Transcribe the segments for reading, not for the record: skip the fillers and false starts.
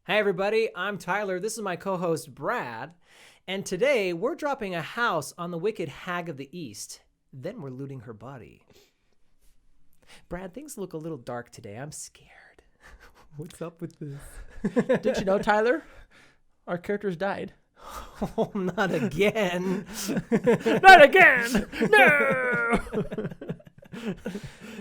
Hey everybody, I'm Tyler. This is my co-host Brad, and today we're dropping a house on the wicked hag of the East. Then we're looting her body. Brad, things look a little dark today. I'm scared. What's up with this? Did you know, Tyler? Our characters died. Oh, not again. Not again! No!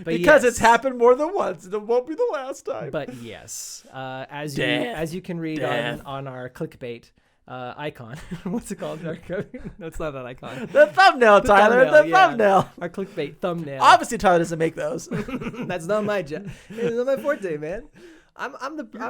Because it's happened more than once. It won't be the last time. But yes, as you can read on our clickbait icon. What's it called? No, it's not an icon. The thumbnail, Tyler. The thumbnail. Our clickbait thumbnail. Obviously, Tyler doesn't make those. That's not my job. It's not my forte, man.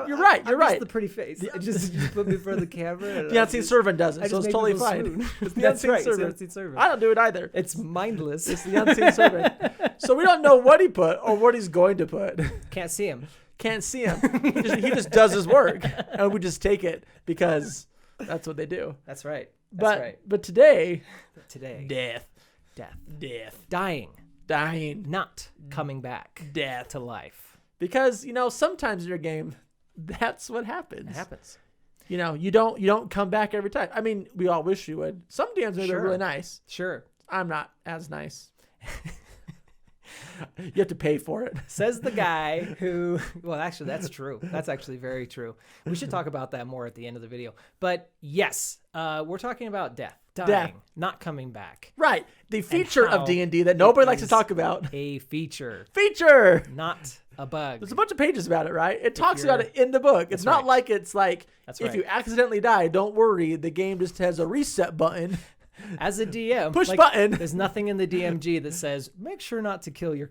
You're right. You're right. Just the pretty face. Just put me in front of the camera. The unseen servant does it, so it's totally fine. It's the unseen servant. I don't do it either. It's mindless. It's the unseen servant. So we don't know what he put or what he's going to put. Can't see him. Can't see him. He just does his work, and we just take it because that's what they do. That's right. But today, death, dying, not coming back, death to life. Because, sometimes in your game, that's what happens. It happens. You don't come back every time. I mean, we all wish you would. Some DMs maybe are really nice. Sure. I'm not as nice. You have to pay for it. Says the guy who, well, actually, that's true. That's actually very true. We should talk about that more at the end of the video. But yes, we're talking about dying, not coming back. Right. The feature of D&D that nobody likes to talk about. A feature. Not a bug. There's a bunch of pages about it, right? It talks about it in the book. It's not like it's like, if you accidentally die, don't worry. The game just has a reset button. As a DM, push button. There's nothing in the DMG that says make sure not to kill your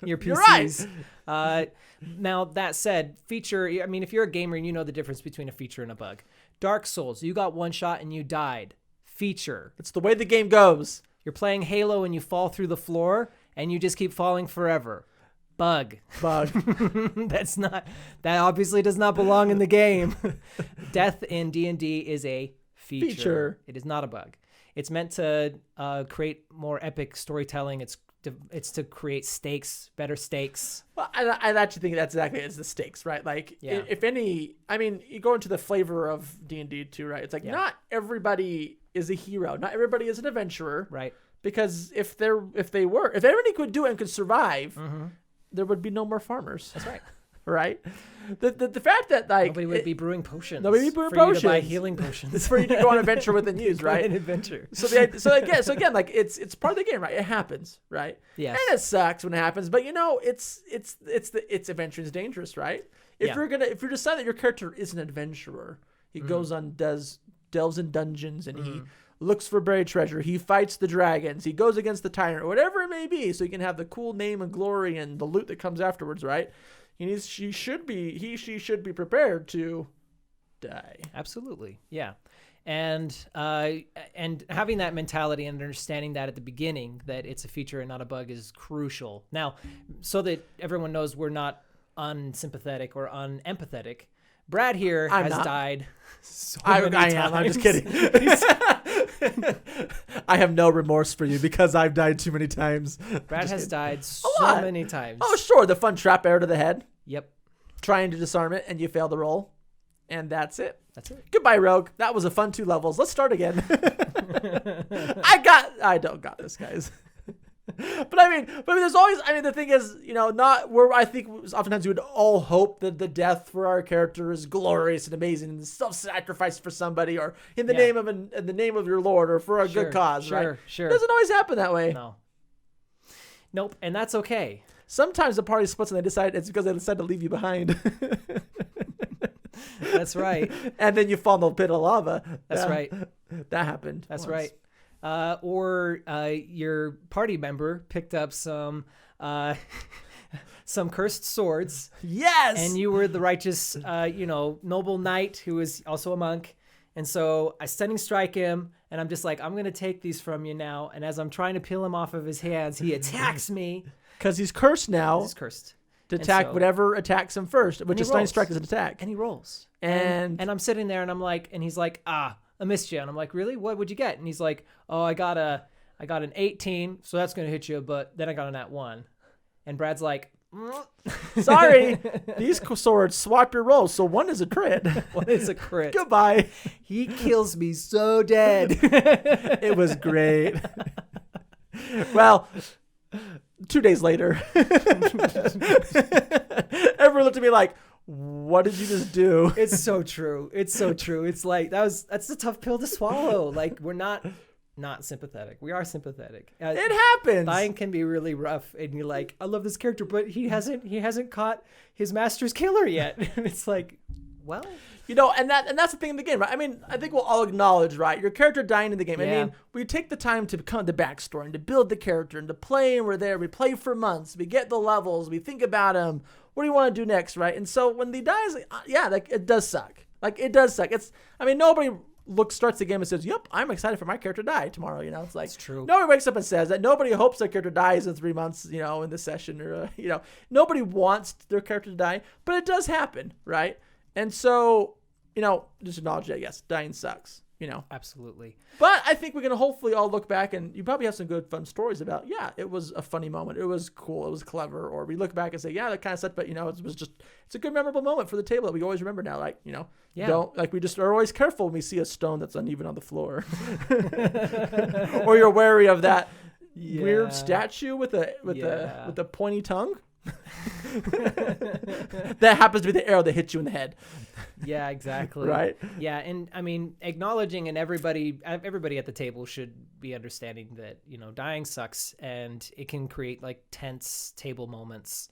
PCs. You're right. Now that said, feature. I mean, if you're a gamer and you know the difference between a feature and a bug. Dark Souls, you got one shot and you died. Feature. It's the way the game goes. You're playing Halo and you fall through the floor and you just keep falling forever. Bug. That obviously does not belong in the game. Death in D&D is a feature. It is not a bug. It's meant to create more epic storytelling. It's to create stakes, better stakes. Well, I actually think that's exactly it's the stakes, right? Like, if any, I mean, you go into the flavor of D&D too, right? It's like not everybody is a hero, not everybody is an adventurer, right? Because if everybody could do it and could survive, there would be no more farmers. That's right. Right? The fact that nobody would be brewing potions. Nobody would be brewing potions. For you to buy healing potions. It's for you to go on an adventure with and use, right? An adventure. So again, like it's part of the game, right? It happens, right? Yes. And it sucks when it happens, but it's adventure is dangerous, right? If you decide that your character is an adventurer, he goes on delves in dungeons and he looks for buried treasure. He fights the dragons. He goes against the tyrant, or whatever it may be, so he can have the cool name and glory and the loot that comes afterwards, right? She should be prepared to die. Absolutely, yeah, and having that mentality and understanding that at the beginning that it's a feature and not a bug is crucial. Now, so that everyone knows we're not unsympathetic or unempathetic. Brad here has died so many times. I'm just kidding. I have no remorse for you because I've died too many times. Brad has died so many times. Oh, sure. The fun trap arrow to the head. Yep. Trying to disarm it, and you fail the roll. And that's it. That's it. Goodbye, Rogue. That was a fun 2 levels. Let's start again. I don't got this, guys. But I mean, there's always, the thing is, I think oftentimes we would all hope that the death for our character is glorious and amazing and self-sacrifice for somebody or in the name of your Lord or for a good cause, right? Sure. It doesn't always happen that way. No. Nope. And that's okay. Sometimes the party splits and it's because they decide to leave you behind. That's right. And then you fall in the pit of lava. That's right. That happened. That's right. Or your party member picked up some cursed swords. Yes. And you were the righteous, noble knight who was also a monk. And so I stunning strike him, and I'm just like, I'm going to take these from you now. And as I'm trying to peel him off of his hands, he attacks me. Because he's cursed now. He's cursed. To attack whatever attacks him first, which is stunning strike is an attack. And he rolls. And I'm sitting there, and I'm like, and he's like, I missed you. And I'm like, really? What would you get? And he's like, oh, I got an 18, so that's going to hit you, but then I got a nat 1. And Brad's like, Sorry, these swords swap your rolls, so one is a crit. One is a crit. Goodbye. He kills me so dead. It was great. Well, 2 days later, everyone looked at me like, what did you just do? It's so true. It's so true. It's like that's a tough pill to swallow. Like, we're not sympathetic. We are sympathetic. It happens. Dying can be really rough, and you're like, I love this character, but he hasn't caught his master's killer yet. And it's like, well, and that's the thing in the game, right? I mean, I think we'll all acknowledge, right? Your character dying in the game. Yeah. I mean, we take the time to become the backstory and to build the character and to play, and we're there. We play for months. We get the levels. We think about him. What do you want to do next, right? And so when he dies, like it does suck. Like it does suck. Nobody starts the game and says, "Yep, I'm excited for my character to die tomorrow." It's like, it's true. Nobody wakes up and says that. Nobody hopes their character dies in 3 months, in this session, or nobody wants their character to die, but it does happen, right? And so, just acknowledge it. Yes, dying sucks. Absolutely. But I think we can hopefully all look back, and you probably have some good, fun stories about, it was a funny moment. It was cool. It was clever. Or we look back and say, that kind of sucked, but, it's a good, memorable moment for the table that we always remember now. Like, we just are always careful when we see a stone that's uneven on the floor. Or you're wary of that weird statue with a pointy tongue. That happens to be the arrow that hits you in the head. Yeah, exactly. Right? Yeah, and I mean, acknowledging, and everybody at the table should be understanding that, dying sucks, and it can create like tense table moments.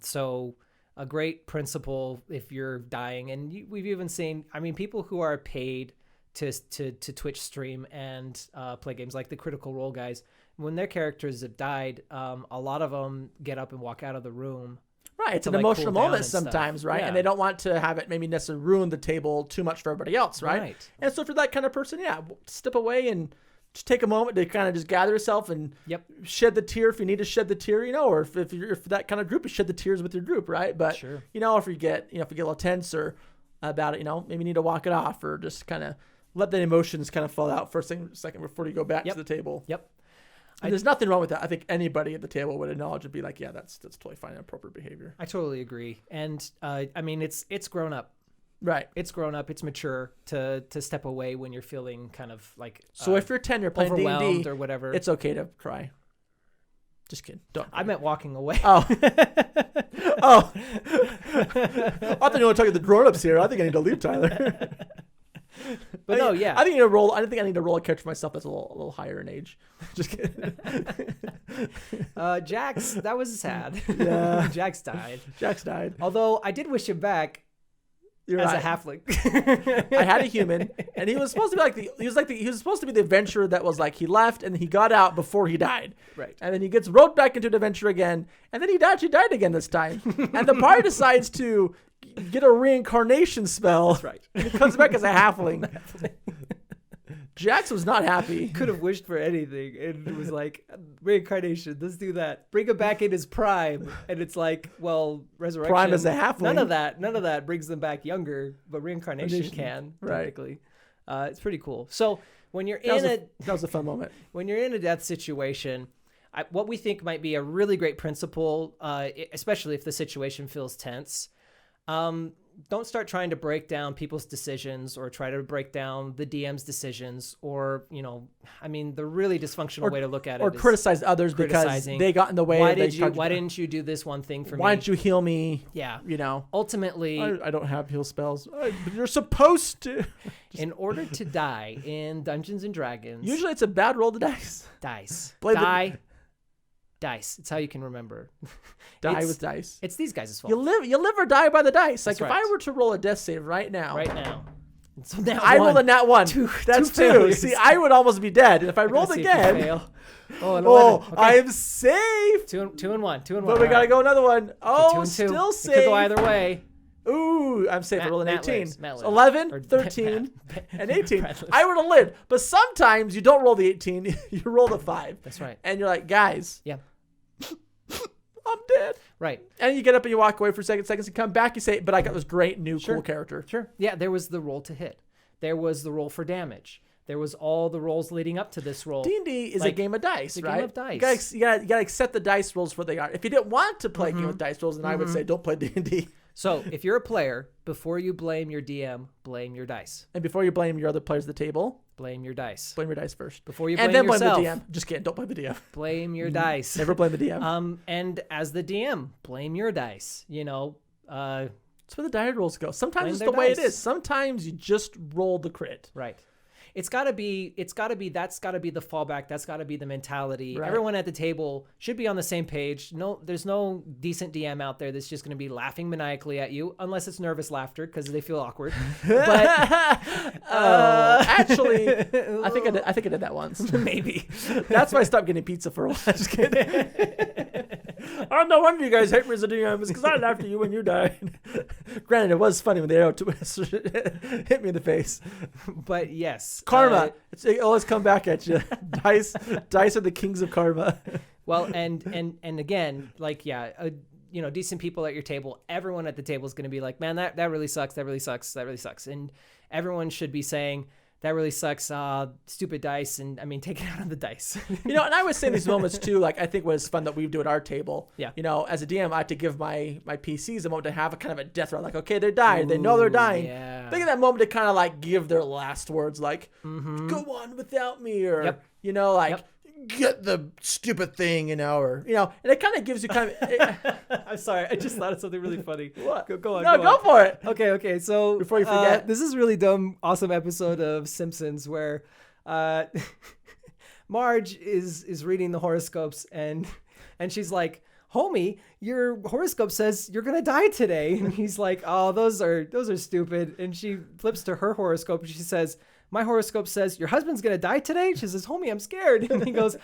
So a great principle if you're dying, and we've even seen, people who are paid to Twitch stream and play games, like the Critical Role guys, when their characters have died, a lot of them get up and walk out of the room. Right, it's an emotional moment sometimes, right? Yeah. And they don't want to have it maybe necessarily ruin the table too much for everybody else, right? And so for that kind of person, step away and just take a moment to kind of just gather yourself and shed the tear if you need to shed the tear, or if you're that kind of group, you shed the tears with your group, right? But sure. If you get a little tense or about it, maybe you need to walk it off, or just kind of let the emotions kind of fall out for a second before you go back to the table. Yep. And there's nothing wrong with that. I think anybody at the table would acknowledge and be like, yeah, that's totally fine and appropriate behavior. I totally agree. And it's grown up. Right. It's grown up. It's mature to step away when you're feeling kind of like so if you're 10, you're playing D&D or whatever. It's okay to cry. Just kidding. Don't. I meant walking away. Oh. Oh. I thought you were talking to the grown-ups here. I think I need to leave, Tyler. But I think I need to roll. I don't think I need to roll a character for myself that's a little higher in age. Just kidding. Jax, that was sad. Yeah. Jax died. Although I did wish him back. You're as right. a halfling. I had a human, and he was supposed to be he was supposed to be the adventurer that was like, he left and he got out before he died. Right. And then he gets roped back into an adventure again, and then he actually died again this time. And the party decides to get a reincarnation spell. That's right. And he comes back as a halfling. Jax was not happy. Could have wished for anything, and it was like, reincarnation, let's do that. Bring him back in his prime, and it's like, well, resurrection. Prime as a halfling. None of that brings them back younger, but reincarnation can, technically. Right. It's pretty cool. So when you're that was a fun moment. When you're in a death situation, what we think might be a really great principle, especially if the situation feels tense, don't start trying to break down people's decisions or try to break down the DM's decisions, or, the really dysfunctional way to look at it. Or criticize others because they got in the way. Why didn't you do this one thing for me? Why didn't you heal me? Yeah. Ultimately. I don't have heal spells. You're supposed to. In order to die in Dungeons and Dragons. Usually it's a bad roll to dice. Dice. It's how you can remember. With dice. It's these guys' fault. You live or die by the dice. That's like right. If I were to roll a death save right now. So now I rolled a nat 1. That's 2. See, I would almost be dead. And if I rolled again. Okay. I'm safe. 2 and 1. But we gotta go another one. Oh, 2 and 2. Still safe. It could go either way. Ooh, I'm safe. I rolled an 18. So 11, 13, and 18. I would have lived. But sometimes you don't roll the 18. You roll the 5. That's right. And you're like, guys. Yeah. I'm dead. Right. And you get up and you walk away for seconds. You come back, you say, but I got this great new cool character. Sure. Yeah, there was the roll to hit. There was the roll for damage. There was all the rolls leading up to this roll. D&D is a game of dice, right? Game of dice. You gotta accept the dice rolls for what they are. If you didn't want to play a game of dice rolls, then I would say don't play D&D. So if you're a player, before you blame your DM, blame your dice. And before you blame your other players at the table, blame your dice. Blame your dice first. Before you blame yourself. And then yourself, blame the DM. Just kidding. Don't blame the DM. Blame your dice. Never blame the DM. And as the DM, blame your dice. That's where the die rolls go. Sometimes it's the way it is. Sometimes you just roll the crit. Right. That's gotta be the fallback. That's gotta be the mentality. Right. Everyone at the table should be on the same page. No, there's no decent DM out there that's just gonna be laughing maniacally at you, unless it's nervous laughter because they feel awkward. But actually, I think I did that once. Maybe. That's why I stopped getting pizza for a while. Just kidding. Oh, no wonder you guys hate me as a DM. It's because I laughed at you when you died. Granted, it was funny when the arrow hit me in the face. But yes. Karma. It always come back at you. Dice are the kings of karma. Well, and again, decent people at your table, everyone at the table is going to be like, man, that really sucks. That really sucks. That really sucks. And everyone should be saying, that really sucks. Stupid dice. And I mean, take it out on the dice. And I would say in these moments too, like, I think what is fun that we do at our table. Yeah. As a DM, I have to give my PCs a moment to have a kind of a death round. Like, okay, they're dying. They know they're dying. Yeah. Think of that moment to kind of like give their last words, like, go on without me, or, get the stupid thing, or, and it kind of gives you kind of. I'm sorry. I just thought of something really funny. What? Go on. No, go for it. Okay. So before you forget, this is a really dumb, awesome episode of Simpsons where Marge is reading the horoscopes and she's like, homie, your horoscope says you're gonna die today. And he's like, oh, those are stupid. And she flips to her horoscope and she says, my horoscope says your husband's gonna die today. She says, homie, I'm scared. And he goes,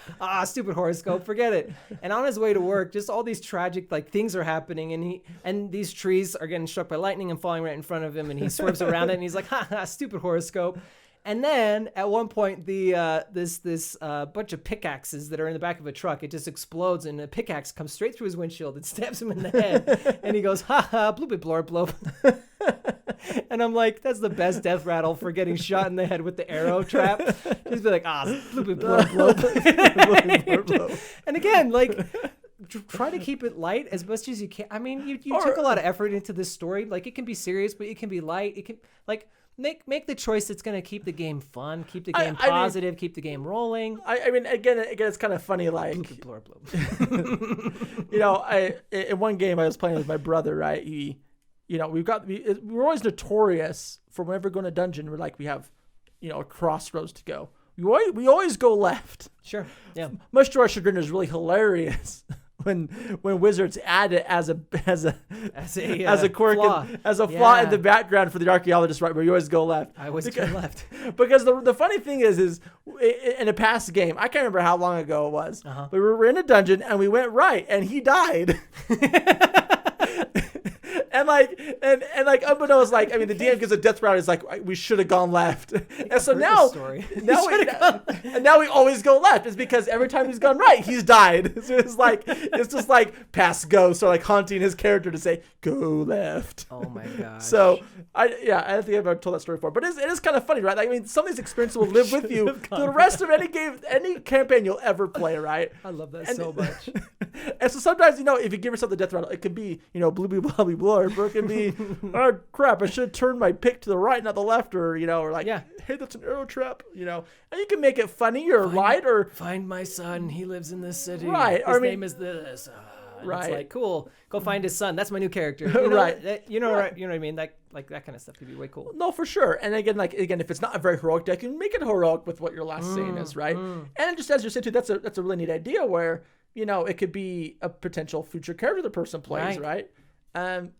stupid horoscope, forget it. And on his way to work, just all these tragic things are happening, and these trees are getting struck by lightning and falling right in front of him, and he swerves around it and he's like, stupid horoscope. And then at one point, this bunch of pickaxes that are in the back of a truck, it just explodes, and a pickaxe comes straight through his windshield and stabs him in the head. And he goes, bloopy blorp bloop. And I'm like, that's the best death rattle for getting shot in the head with the arrow trap. Just be like, bloopy blorp bloop. And again, try to keep it light as much as you can. I mean, you took a lot of effort into this story. It can be serious, but it can be light. It can make the choice that's going to keep the game fun, keep the game positive, keep the game rolling. I mean, again, it's kind of funny. In one game I was playing with my brother, right? We're always notorious for whenever we go in a dungeon. We have, a crossroads to go. We always go left. Sure. Yeah. Much to our chagrin, is really hilarious when wizards add it as a quirk, flaw. As a flaw in the background for the archaeologist, right? Where you always go left. I always go left. Because the funny thing is in a past game, I can't remember how long ago it was, but we were in a dungeon and we went right, and he died. And unbeknownst, the DM gives a death round. It's like, we should have gone left. And so now we always go left. It's because every time he's gone right, he's died. So it's just past ghosts are haunting his character to say, go left. Oh my gosh. So I don't think I've ever told that story before, but it is kind of funny, right? Some of these experiences will live with you for the rest of any game, any campaign you'll ever play, right? I love that so much. And so sometimes, if you give yourself the death rattle, it could be, blooby blobby blorb, or it can be, oh crap, I should have turned my pick to the right, not the left, or hey, that's an arrow trap, and you can make it funny or light, or find my son, he lives in this city, right? His name is this, right? It's cool. Go find his son. That's my new character, right? Right. You know what I mean? That kind of stuff could be way cool. No, for sure. And again, if it's not a very heroic deck, you can make it heroic with what your last scene is, right? And just as you said too, that's a really neat idea where it could be a potential future character the person plays, right?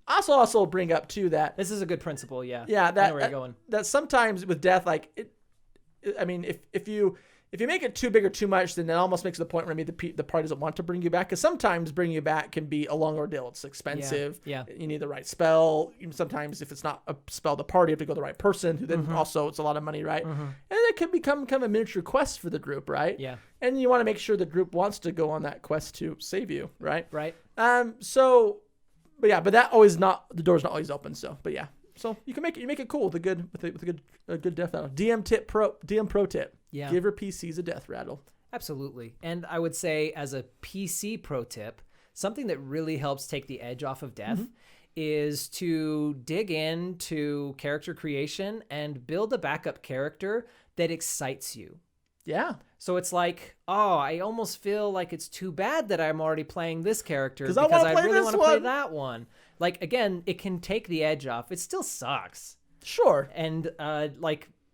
Also bring up too that this is a good principle, yeah. Yeah, I know where you're going. That sometimes with death, if you make it too big or too much, then it almost makes the point where maybe the party doesn't want to bring you back. Because sometimes bringing you back can be a long ordeal. It's expensive. Yeah. You need the right spell. Sometimes if it's not a spell, the party, you have to go to the right person, who then also it's a lot of money, right? And it can become kind of a miniature quest for the group, right? Yeah. And you want to make sure the group wants to go on that quest to save you, right? Right. But that always the door's not always open. So So you make it cool with a good death rattle. DM pro tip. Yeah. Give your PCs a death rattle. Absolutely. And I would say as a PC pro tip, something that really helps take the edge off of death is to dig into character creation and build a backup character that excites you. Yeah. So it's like, oh, I almost feel like it's too bad that I'm already playing this character because I really want to play that one. Like, again, it can take the edge off. It still sucks. Sure. And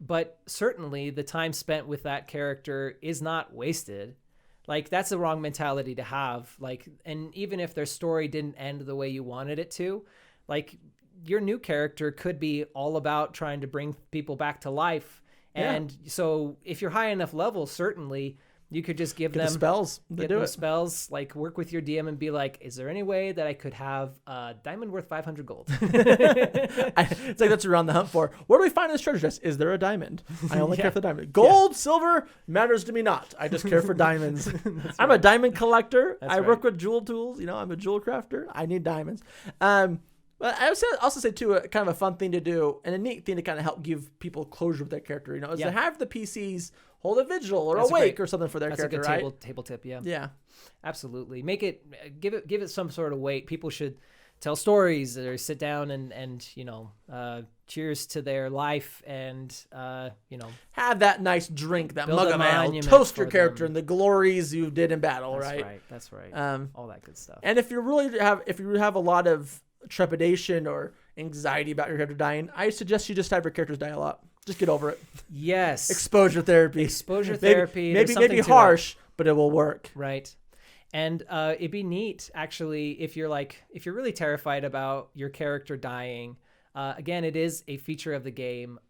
but certainly the time spent with that character is not wasted. Like, that's the wrong mentality to have. Like, and even if their story didn't end the way you wanted it to, like, your new character could be all about trying to bring people back to life. And so if you're high enough level, certainly you could just give them the spells. Get them spells, like work with your DM and be like, is there any way that I could have a diamond worth 500 gold? It's like that's what we're on the hunt for. Where do we find this treasure chest? Is there a diamond? I only care for the diamond. Gold, silver matters to me not. I just care for diamonds. I'm a diamond collector. I work with jewel tools. I'm a jewel crafter. I need diamonds. But I would also say too, kind of a fun thing to do and a neat thing to kind of help give people closure with their character, is to have the PCs hold a vigil or a wake or something for their character, right? That's a good table tip, yeah. Yeah. Absolutely. Give it some sort of weight. People should tell stories or sit down and cheers to their life and, have that nice drink, that mug of ale, toast your character and the glories you did in battle, right? That's right. All that good stuff. And if you have a lot of trepidation or anxiety about your character dying, I suggest you just have your characters die a lot. Just get over it. Yes. Exposure therapy. Maybe harsh, but it will work. Right. And it'd be neat, actually, if you're really terrified about your character dying. Again, it is a feature of the game.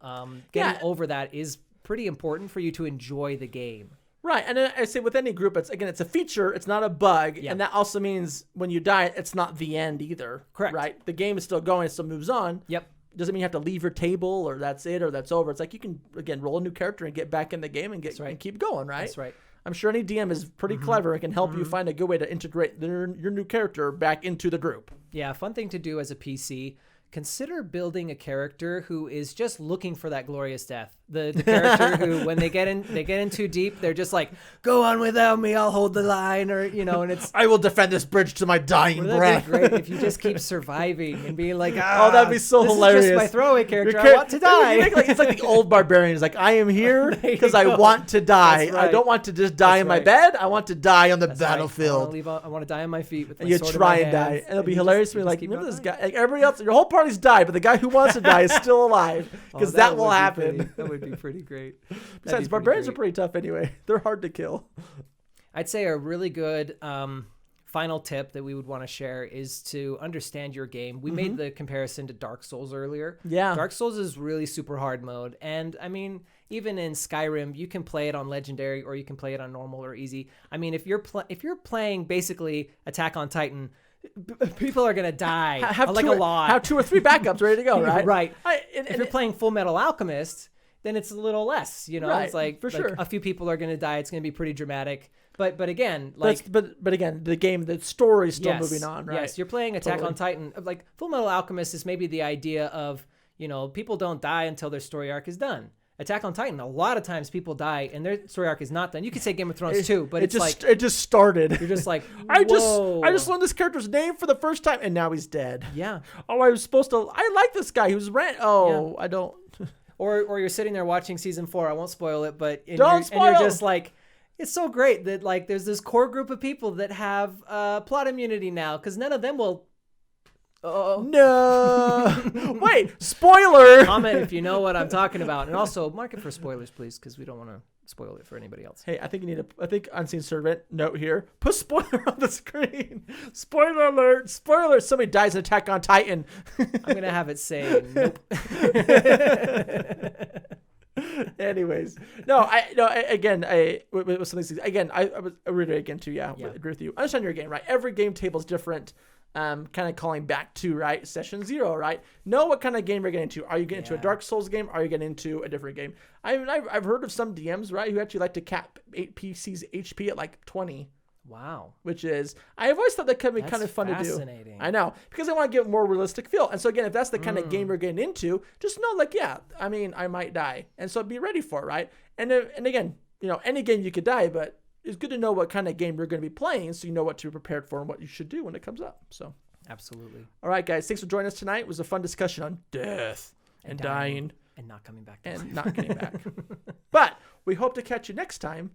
Getting over that is pretty important for you to enjoy the game. Right, and I say with any group, it's a feature, it's not a bug, and that also means when you die, it's not the end either. Correct. Right? The game is still going, it still moves on. Yep. Doesn't mean you have to leave your table or that's it or that's over. It's like you can, again, roll a new character and get back in the game and and keep going, right? That's right. I'm sure any DM is pretty clever and can help you find a good way to integrate your new character back into the group. Yeah, fun thing to do as a PC. Consider building a character who is just looking for that glorious death. The character who, when they get in too deep, they're just like, go on without me, I'll hold the line, or and it's I will defend this bridge to my dying breath. That'd be great if you just keep surviving and being like, that'd be so hilarious. This is just my throwaway character. I want to die. It's like the old barbarians. Like, I am here because I want to die. Right. I don't want to just die in my bed. I want to die on the battlefield. I want to die on my feet with my and sword you try in my and die, hands, and it'll be hilarious to be like, remember this guy? Like, everybody else, your whole party's died, but the guy who wants to die is still alive because that will happen. That would be pretty great. Besides, barbarians are pretty tough anyway. They're hard to kill. I'd say a really good final tip that we would want to share is to understand your game. We made the comparison to Dark Souls earlier. Yeah. Dark Souls is really super hard mode. And I mean, even in Skyrim, you can play it on Legendary or you can play it on Normal or Easy. I mean, if you're playing basically Attack on Titan, people are going to die a lot. Have 2 or 3 backups ready to go, right? Right. If you're playing Full Metal Alchemist, then it's a little less, Right, it's like, for sure. A few people are going to die. It's going to be pretty dramatic. But again, like, but again, the story's still moving on, right? Yes, you're playing Attack on Titan. Like, Full Metal Alchemist is maybe the idea of, people don't die until their story arc is done. Attack on Titan, a lot of times people die and their story arc is not done. You could say Game of Thrones too, but it just started. You're just like, whoa. I just learned this character's name for the first time and now he's dead. Yeah. Oh, I like this guy who's I don't. Or you're sitting there watching season 4. I won't spoil it, but and you're just like, it's so great that like there's this core group of people that have plot immunity now because none of them will. Oh no! Wait, spoiler! Comment if you know what I'm talking about, and also mark it for spoilers, please, because we don't want to spoil it for anybody else. Hey, I think Unseen Servant note here. Put spoiler on the screen. Spoiler alert! Spoiler! Somebody dies in Attack on Titan. I'm gonna have it say nope. Anyways, with something again, I reiterate again too. Yeah, I agree with you. Understand your game, right? Every game table is different. Kind of calling back to right session 0, right? Know what kind of game you're getting into. Are you getting into a Dark Souls game? Are you getting into a different game? I've heard of some DMs, right, who actually like to cap 8 PCs HP at like 20. Wow. Which is, I've always thought that could be kind of fun to do. Fascinating. I know, because I want to get a more realistic feel. And so again, if that's the kind of game you're getting into, just know, like, yeah, I mean, I might die, and so be ready for it, right? And again, any game you could die, but it's good to know what kind of game you're going to be playing, so you know what to be prepared for and what you should do when it comes up. So, absolutely. All right, guys, thanks for joining us tonight. It was a fun discussion on death and dying and not coming back. And not getting back. But we hope to catch you next time,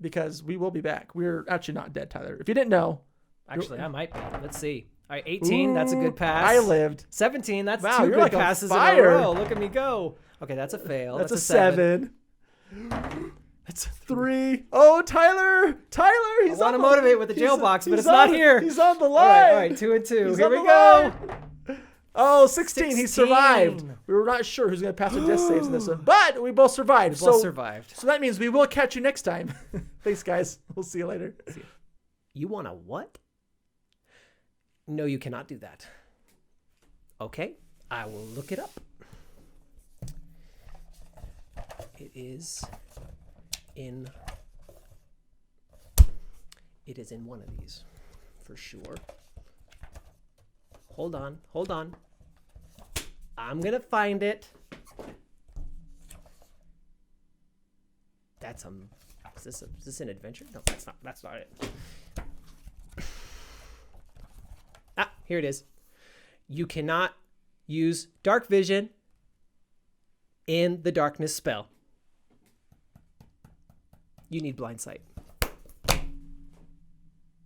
because we will be back. We're actually not dead, Tyler. If you didn't know. Actually, I might be. Let's see. All right, 18, that's a good pass. I lived. 17, that's wow, 2 you're good like passes in a row. Look at me go. Okay, that's a fail. That's a 7. That's a 3. Oh, Tyler. I want to motivate with the jail box, but it's not here. He's on the line. All right, 2 and 2. Here we go. Oh, 16. He survived. We were not sure who's going to pass the death saves in this one, but we both survived. So that means we will catch you next time. Thanks, guys. We'll see you later. You want a what? No, you cannot do that. Okay, I will look it up. It is in one of these for sure. Hold on. I'm gonna find it. Is this an adventure? No, that's not it. Here it is. You cannot use dark vision in the darkness spell. You need blind sight.